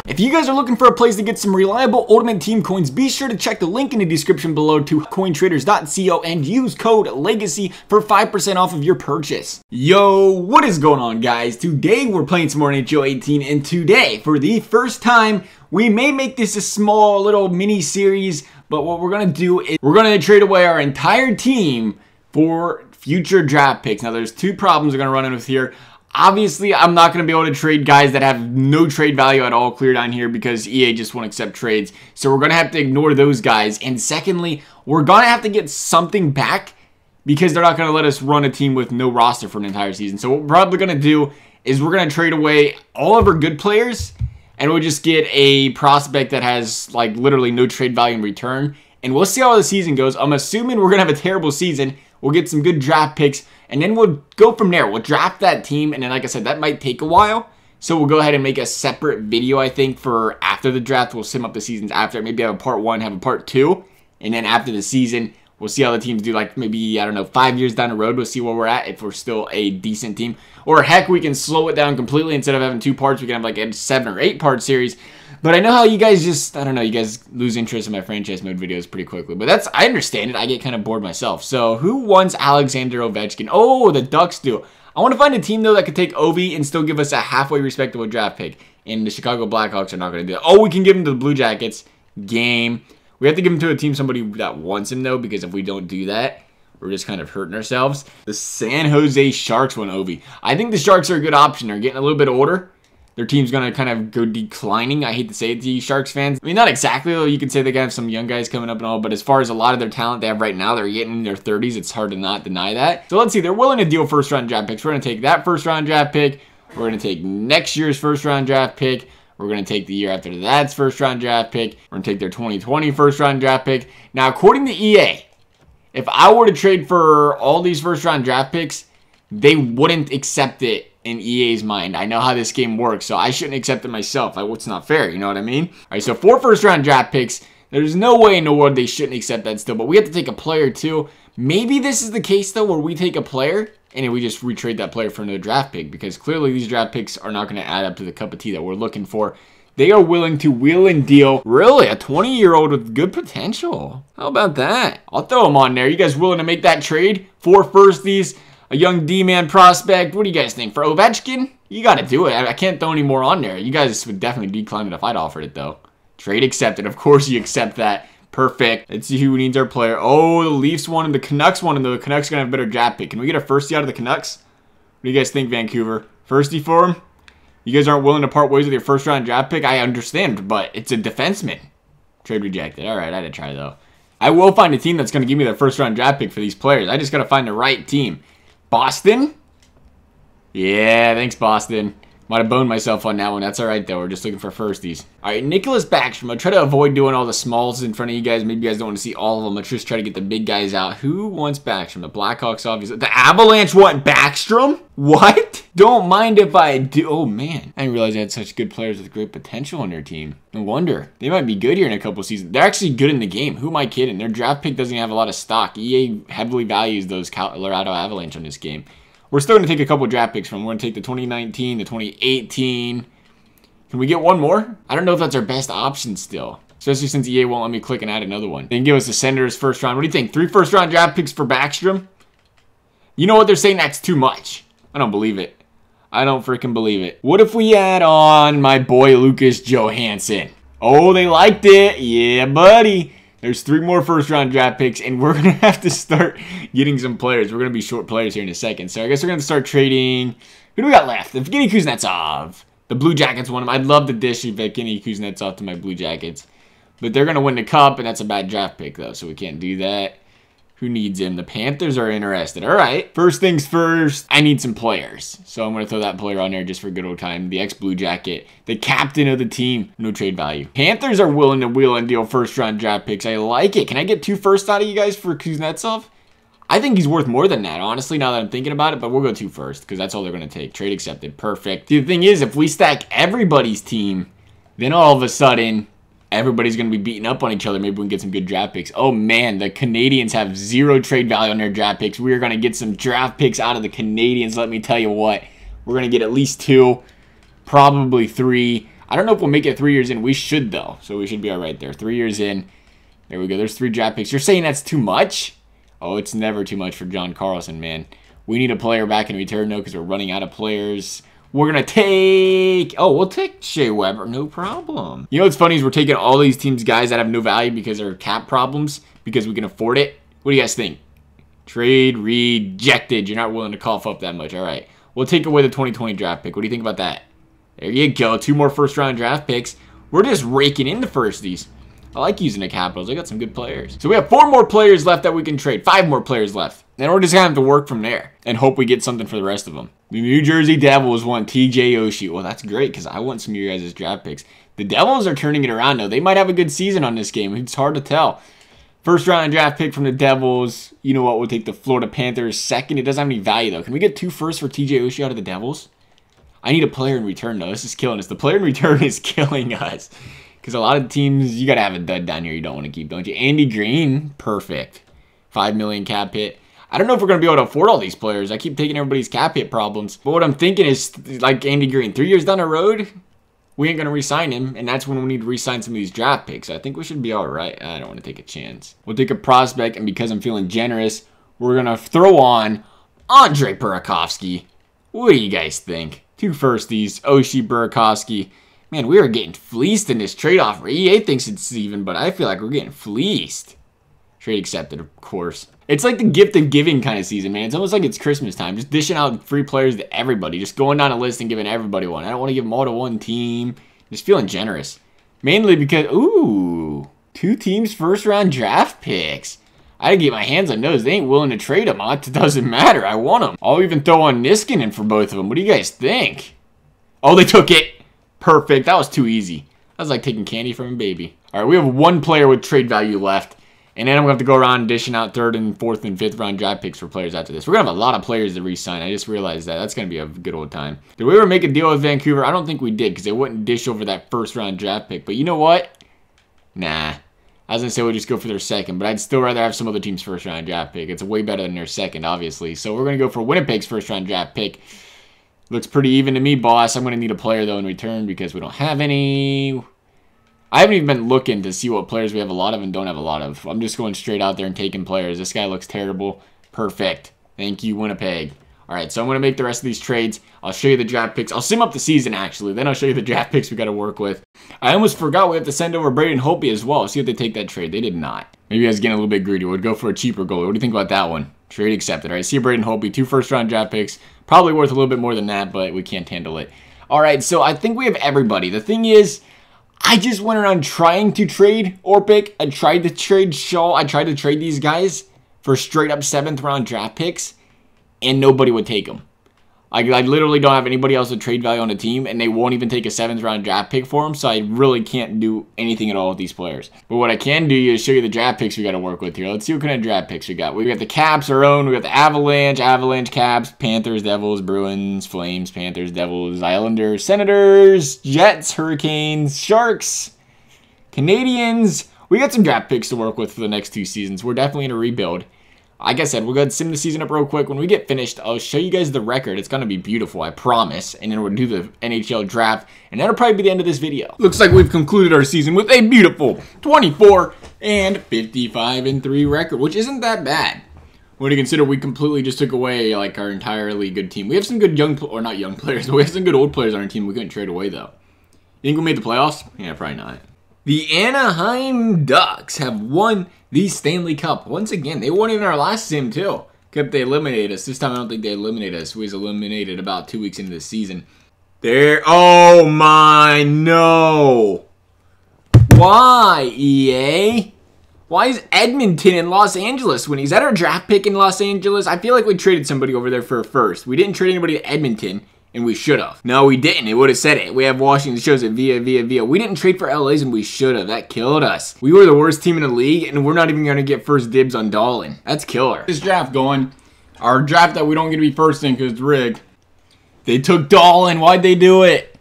If you guys are looking for a place to get some reliable Ultimate Team coins, be sure to check the link in the description below to cointraders.co and use code LEGACY for 5% off of your purchase. Yo, what is going on, guys? Today we're playing some more NHL 18, and today, for the first time, we may make this a small little mini series, but what we're going to do is we're going to trade away our entire team for future draft picks. Now, there's two problems we're going to run into here. Obviously, I'm not going to be able to trade guys that have no trade value at all clear down here because EA just won't accept trades. So we're going to have to ignore those guys. And secondly, we're going to have to get something back because they're not going to let us run a team with no roster for an entire season. So what we're probably going to do is we're going to trade away all of our good players and we'll just get a prospect that has like literally no trade value in return. And we'll see how the season goes. I'm assuming we're going to have a terrible season. We'll get some good draft picks, and then we'll go from there. We'll draft that team, and then, like I said, that might take a while. So we'll go ahead and make a separate video, I think, for after the draft. We'll sim up the seasons after. Maybe have a part 1, have a part 2, and then after the season, we'll see how the teams do. Like maybe, I don't know, 5 years down the road, we'll see where we're at, if we're still a decent team. Or heck, we can slow it down completely. Instead of having 2 parts, we can have like a 7 or 8 part series. But I know how you guys just, I don't know, you guys lose interest in my franchise mode videos pretty quickly. But that's, I understand it. I get kind of bored myself. So who wants Alexander Ovechkin? Oh, the Ducks do. I want to find a team, though, that could take Ovi and still give us a halfway respectable draft pick. And the Chicago Blackhawks are not going to do that. Oh, we can give him to the Blue Jackets. Game. We have to give him to a team, somebody that wants him, though, because if we don't do that, we're just kind of hurting ourselves. The San Jose Sharks want Ovi. I think the Sharks are a good option. They're getting a little bit older. Their team's going to kind of go declining. I hate to say it to you Sharks fans. I mean, not exactly, though. You could say they have some young guys coming up and all, but as far as a lot of their talent they have right now, they're getting in their 30s. It's hard to not deny that. So let's see. They're willing to deal first-round draft picks. We're going to take that first-round draft pick. We're going to take next year's first-round draft pick. We're going to take the year after that's first-round draft pick. We're going to take their 2020 first-round draft pick. Now, according to EA, if I were to trade for all these first-round draft picks, they wouldn't accept it in EA's mind. I know how this game works, so I shouldn't accept it myself. It's not fair, you know what I mean? All right, so 4 first-round draft picks. There's no way in the world they shouldn't accept that still, but we have to take a player too. Maybe this is the case, though, where we take a player and then we just retrade that player for another draft pick because clearly these draft picks are not going to add up to the cup of tea that we're looking for. They are willing to wheel and deal. Really? A 20-year-old with good potential. How about that? I'll throw him on there. You guys willing to make that trade? 4 firsties. A young D-man prospect. What do you guys think? For Ovechkin? You got to do it. I can't throw any more on there. You guys would definitely decline it if I'd offered it, though. Trade accepted. Of course you accept that. Perfect. Let's see who needs our player. Oh, the Leafs won and the Canucks won, and the Canucks are going to have a better draft pick. Can we get a firstie out of the Canucks? What do you guys think, Vancouver? Firstie for him? You guys aren't willing to part ways with your first-round draft pick? I understand, but it's a defenseman. Trade rejected. All right, I had to try, though. I will find a team that's going to give me their first-round draft pick for these players. I just got to find the right team. Boston? Yeah, thanks, Boston. Might have boned myself on that one. That's all right, though. We're just looking for firsties. All right, Niklas Backstrom. I'll try to avoid doing all the smalls in front of you guys. Maybe you guys don't want to see all of them. Let's just try to get the big guys out. Who wants Backstrom? The Blackhawks, obviously. The Avalanche want Backstrom? What? Don't mind if I do. Oh, man. I didn't realize they had such good players with great potential on their team. No wonder. They might be good here in a couple seasons. They're actually good in the game. Who am I kidding? Their draft pick doesn't have a lot of stock. EA heavily values those Colorado Avalanche on this game. We're still going to take a couple draft picks from them. We're going to take the 2019, the 2018. Can we get one more? I don't know if that's our best option still. Especially since EA won't let me click and add another one. They can give us the Senators first round. What do you think? 3 first-round draft picks for Backstrom? You know what? They're saying that's too much. I don't believe it. I don't freaking believe it. What if we add on my boy Lucas Johansson? Oh, they liked it. Yeah, buddy. There's 3 more first-round draft picks, and we're going to have to start getting some players. We're going to be short players here in a second. So I guess we're going to start trading. Who do we got left? Evgeny Kuznetsov. The Blue Jackets won him. I'd love to dish Evgeny Kuznetsov to my Blue Jackets. But they're going to win the cup, and that's a bad draft pick, though, so we can't do that. Who needs him? The Panthers are interested. All right. First things first, I need some players. So I'm going to throw that player on there just for good old time. The ex-Blue Jacket. The captain of the team. No trade value. Panthers are willing to wheel and deal first-round draft picks. I like it. Can I get 2 firsts out of you guys for Kuznetsov? I think he's worth more than that, honestly, now that I'm thinking about it. But we'll go 2 first because that's all they're going to take. Trade accepted. Perfect. The thing is, if we stack everybody's team, then all of a sudden, everybody's going to be beating up on each other. Maybe we can get some good draft picks. Oh, man, the Canadians have 0 trade value on their draft picks. We are going to get some draft picks out of the Canadians. Let me tell you what. We're going to get at least 2, probably 3. I don't know if we'll make it 3 years in. We should, though, so we should be all right there. 3 years in. There we go. There's 3 draft picks. You're saying that's too much? Oh, it's never too much for John Carlson, man. We need a player back in return, though, because we're running out of players. We're going to take... Oh, we'll take Shea Weber. No problem. You know what's funny is we're taking all these teams' guys that have no value because they're cap problems, because we can afford it. What do you guys think? Trade rejected. You're not willing to cough up that much. All right. We'll take away the 2020 draft pick. What do you think about that? There you go. 2 more first-round draft picks. We're just raking in the firsties. I like using the Capitals. They got some good players. So we have 4 more players left that we can trade. 5 more players left. Then we're just going to have to work from there and hope we get something for the rest of them. The New Jersey Devils want TJ Oshie. Well, that's great because I want some of your guys' draft picks. The Devils are turning it around, though. They might have a good season on this game. It's hard to tell. First round draft pick from the Devils. You know what? We'll take the Florida Panthers second. It doesn't have any value, though. Can we get 2 firsts for TJ Oshie out of the Devils? I need a player in return, though. This is killing us. The player in return is killing us. Because a lot of teams, you got to have a dud down here you don't want to keep, don't you? Andy Green, perfect. $5 million cap hit. I don't know if we're going to be able to afford all these players. I keep taking everybody's cap hit problems. But what I'm thinking is, like Andy Green, 3 years down the road, we ain't going to re-sign him. And that's when we need to re-sign some of these draft picks. I think we should be all right. I don't want to take a chance. We'll take a prospect, and because I'm feeling generous, we're going to throw on Andre Burakovsky. What do you guys think? 2 firsties, Oshie, Burakovsky. Man, we are getting fleeced in this trade offer. EA thinks it's even, but I feel like we're getting fleeced. Trade accepted, of course. It's like the gift of giving kind of season, man. It's almost like it's Christmas time. Just dishing out free players to everybody. Just going down a list and giving everybody one. I don't want to give them all to one team. Just feeling generous. Mainly because, ooh, 2 teams first round draft picks. I gotta get my hands on those. They ain't willing to trade them. It doesn't matter. I want them. I'll even throw on Niskanen for both of them. What do you guys think? Oh, they took it. Perfect. That was too easy. That was like taking candy from a baby. All right, we have 1 player with trade value left. And then I'm going to have to go around dishing out 3rd and 4th and 5th round draft picks for players after this. We're going to have a lot of players to re-sign. I just realized that. That's going to be a good old time. Did we ever make a deal with Vancouver? I don't think we did because they wouldn't dish over that 1st round draft pick. But you know what? Nah. I was going to say we'd just go for their 2nd, but I'd still rather have some other team's 1st round draft pick. It's way better than their 2nd, obviously. So we're going to go for Winnipeg's 1st round draft pick. Looks pretty even to me, boss. I'm going to need a player, though, in return because we don't have any. I haven't even been looking to see what players we have a lot of and don't have a lot of. I'm just going straight out there and taking players. This guy looks terrible. Perfect. Thank you, Winnipeg. All right, so I'm going to make the rest of these trades. I'll show you the draft picks. I'll sim up the season, actually. Then I'll show you the draft picks we got to work with. I almost forgot we have to send over Brayden Holtby as well. See if they take that trade. They did not. Maybe I was getting a little bit greedy. We'd go for a cheaper goalie. What do you think about that one? Trade accepted. All right, see you, Brayden Holtby. 2 first-round draft picks. Probably worth a little bit more than that, but we can't handle it. All right, so I think we have everybody. The thing is, I just went around trying to trade Orpik. I tried to trade Shaw. I tried to trade these guys for straight-up 7th-round draft picks, and nobody would take them. I literally don't have anybody else with trade value on the team, and they won't even take a 7th-round draft pick for them, so I really can't do anything at all with these players. But what I can do is show you the draft picks we got to work with here. Let's see what kind of draft picks we got. We got the Caps, our own. We got the Avalanche, Caps, Panthers, Devils, Bruins, Flames, Panthers, Devils, Islanders, Senators, Jets, Hurricanes, Sharks, Canadians. We got some draft picks to work with for the next 2 seasons. We're definitely in a rebuild. Like I said, we'll go ahead and sim the season up real quick. When we get finished, I'll show you guys the record. It's going to be beautiful, I promise. And then we'll do the NHL draft. And that'll probably be the end of this video. Looks like we've concluded our season with a beautiful 24-55-3 record, which isn't that bad. When you consider we completely just took away like our entirely good team. We have some good not young players, but we have some good old players on our team we couldn't trade away, though. You think we made the playoffs? Yeah, probably not. The Anaheim Ducks have won the Stanley Cup. Once again, they won in our last sim too. Except they eliminated us. This time I don't think they eliminated us. We was eliminated about 2 weeks into the season. There. Oh my, no. Why, EA? Why is Edmonton in Los Angeles winning? Is that our draft pick in Los Angeles? I feel like we traded somebody over there for a first. We didn't trade anybody to Edmonton. And we should have. No, we didn't. It would have said it. We have Washington shows it via. We didn't trade for LA's and we should have. That killed us. We were the worst team in the league and we're not even going to get first dibs on Dahlin. That's killer. This draft going. Our draft that we don't get to be first in because it's rigged. They took Dahlin. Why'd they do it?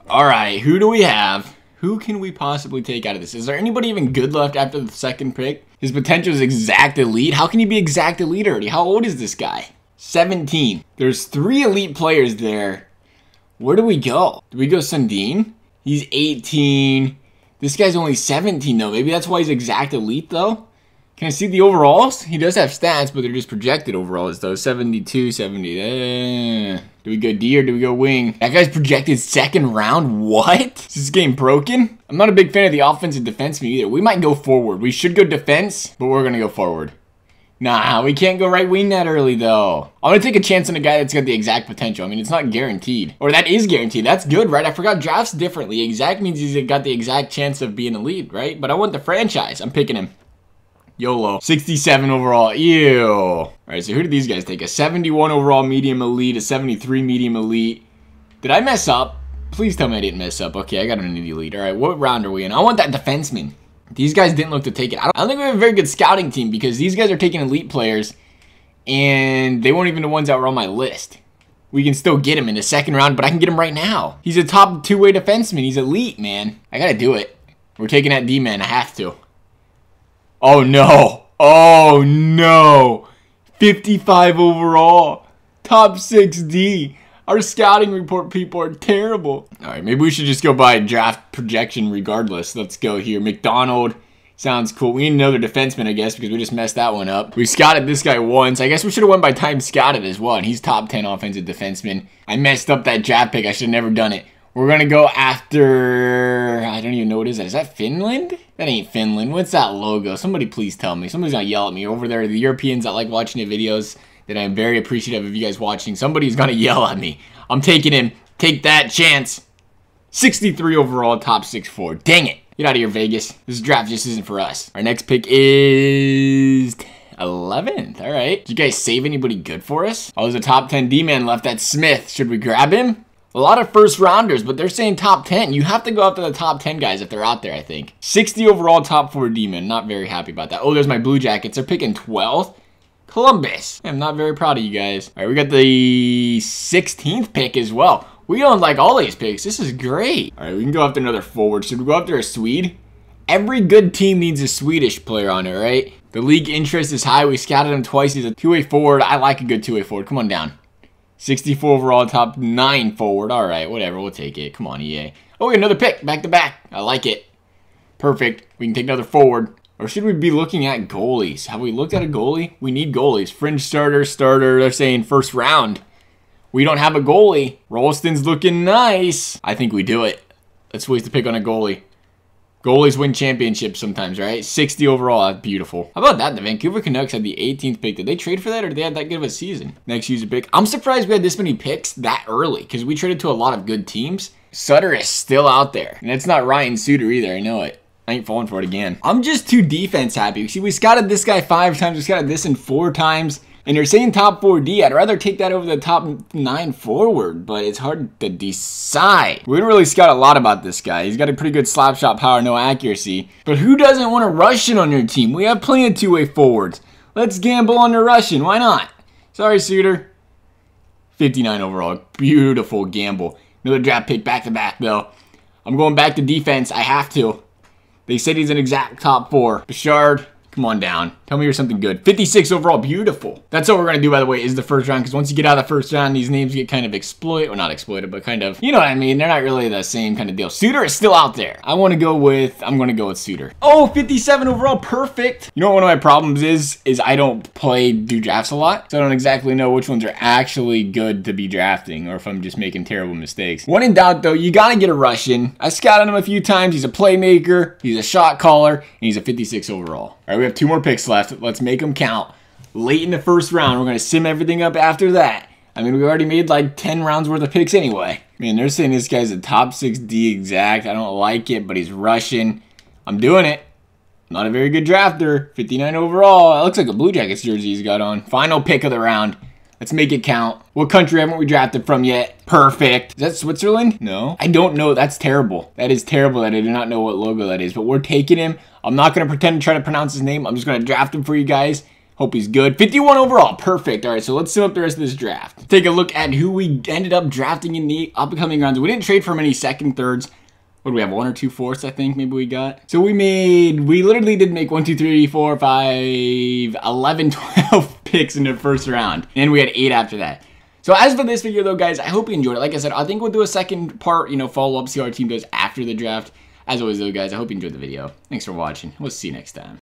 All right. Who do we have? Who can we possibly take out of this? Is there anybody even good left after the second pick? His potential is exact elite. How can he be exact elite already? How old is this guy? 17. There's 3 elite players there. Where do we go? Do we go Sundin? He's 18. This guy's only 17 though. Maybe that's why he's exact elite though. Can I see the overalls? He does have stats, but they're just projected overalls though. 72, 70. Do we go D or do we go wing? That guy's projected second round? What? Is this game broken? I'm not a big fan of the offensive defenseman either. We might go forward. We should go defense, but we're going to go forward. Nah, we can't go right wing that early though. I'm going to take a chance on a guy that's got the exact potential. I mean, it's not guaranteed. Or that is guaranteed. That's good, right? I forgot drafts differently. Exact means he's got the exact chance of being elite, right? But I want the franchise. I'm picking him. YOLO. 67 overall. Ew. All right, so who did these guys take? A 71 overall medium elite, a 73 medium elite. Did I mess up? Please tell me I didn't mess up. Okay, I got an elite. All right, what round are we in? I want that defenseman. These guys didn't look to take it. I don't think we have a very good scouting team because these guys are taking elite players and they weren't even the ones that were on my list. We can still get him in the second round, but I can get him right now. He's a top two-way defenseman. He's elite, man. I got to do it. We're taking that D-man. I have to. Oh, no. Oh, no. 55 overall. Top 6D. Our scouting report people are terrible. All right, maybe we should just go by draft projection regardless. Let's go here. McDonald. Sounds cool. We need another defenseman, I guess, because we just messed that one up. We scouted this guy once. I guess we should have went by time scouted as well, and he's top 10 offensive defenseman. I messed up that draft pick. I should have never done it. We're going to go after... I don't even know what is that. Is that Finland? That ain't Finland. What's that logo? Somebody please tell me. Somebody's going to yell at me. Over there, the Europeans that like watching the videos that I'm very appreciative of you guys watching. Somebody's going to yell at me. I'm taking him. Take that chance. 63 overall, top 6'4". Dang it. Get out of here, Vegas. This draft just isn't for us. Our next pick is 11th. All right. Did you guys save anybody good for us? Oh, there's a top 10 D-man left. That's Smith. Should we grab him? A lot of first rounders, but they're saying top 10. You have to go after the top 10 guys if they're out there, I think. 60 overall, top 4 D-man. Not very happy about that. Oh, there's my Blue Jackets. They're picking 12th. Columbus. I'm not very proud of you guys. All right, we got the 16th pick as well. We don't like all these picks. This is great. All right, we can go after another forward. Should we go after a Swede? Every good team needs a Swedish player on it, right? The league interest is high. We scouted him twice. He's a two-way forward. I like a good two-way forward. Come on down. 64 overall, top 9 forward. All right, whatever. We'll take it. Come on, EA. Oh, we got another pick. Back to back. I like it. Perfect. We can take another forward. Or should we be looking at goalies? Have we looked at a goalie? We need goalies. Fringe starter. They're saying first round. We don't have a goalie. Rolston's looking nice. I think we do it. Let's waste the pick on a goalie. Goalies win championships sometimes, right? 60 overall. That's beautiful. How about that? The Vancouver Canucks had the 18th pick. Did they trade for that or did they have that good of a season? Next user pick. I'm surprised we had this many picks that early because we traded to a lot of good teams. Sutter is still out there. And it's not Ryan Suter either. I know it. I ain't falling for it again. I'm just too defense happy. See, we scouted this guy 5 times. We scouted this in 4 times. And you're saying top 4D. I'd rather take that over the top 9 forward, but it's hard to decide. We didn't really scout a lot about this guy. He's got a pretty good slap shot power, no accuracy. But who doesn't want a Russian on your team? We have plenty of two-way forwards. Let's gamble on the Russian. Why not? Sorry, Suter. 59 overall. Beautiful gamble. Another draft pick back-to-back, though. I'm going back to defense. I have to. They said he's an exact top 4. Bouchard. Come on down. Tell me you're something good. 56 overall. Beautiful. That's what we're going to do, by the way, is the first round. Because once you get out of the first round, these names get kind of exploited. Well, not exploited, but kind of, you know what I mean? They're not really the same kind of deal. Suter is still out there. I'm going to go with Suter. Oh, 57 overall. Perfect. You know what one of my problems is I don't do drafts a lot. So I don't exactly know which ones are actually good to be drafting or if I'm just making terrible mistakes. When in doubt, though, you got to get a Russian. I scouted him a few times. He's a playmaker. He's a shot caller. And he's a 56 overall. All right, we have 2 more picks left. Let's make them count. Late in the first round, we're going to sim everything up after that. I mean, we already made like 10 rounds worth of picks anyway. Man, they're saying this guy's a top 6D exact. I don't like it, but he's Russian. I'm doing it. Not a very good drafter. 59 overall. That looks like a Blue Jackets jersey he's got on. Final pick of the round. Let's make it count. What country haven't we drafted from yet? Perfect. Is that Switzerland? No. I don't know. That's terrible. That is terrible that I do not know what logo that is. But we're taking him. I'm not going to pretend to try to pronounce his name. I'm just going to draft him for you guys. Hope he's good. 51 overall. Perfect. All right, so let's sim up the rest of this draft. Take a look at who we ended up drafting in the upcoming rounds. We didn't trade for many second, thirds. What do we have? 1 or 2 fourths, I think maybe we got. So we literally did make 1, 2, 3, 4, 5, 11, 12 picks in the first round. And we had 8 after that. So as for this video though, guys, I hope you enjoyed it. Like I said, I think we'll do a second part, follow up, see how our team does after the draft. As always though, guys, I hope you enjoyed the video. Thanks for watching. We'll see you next time.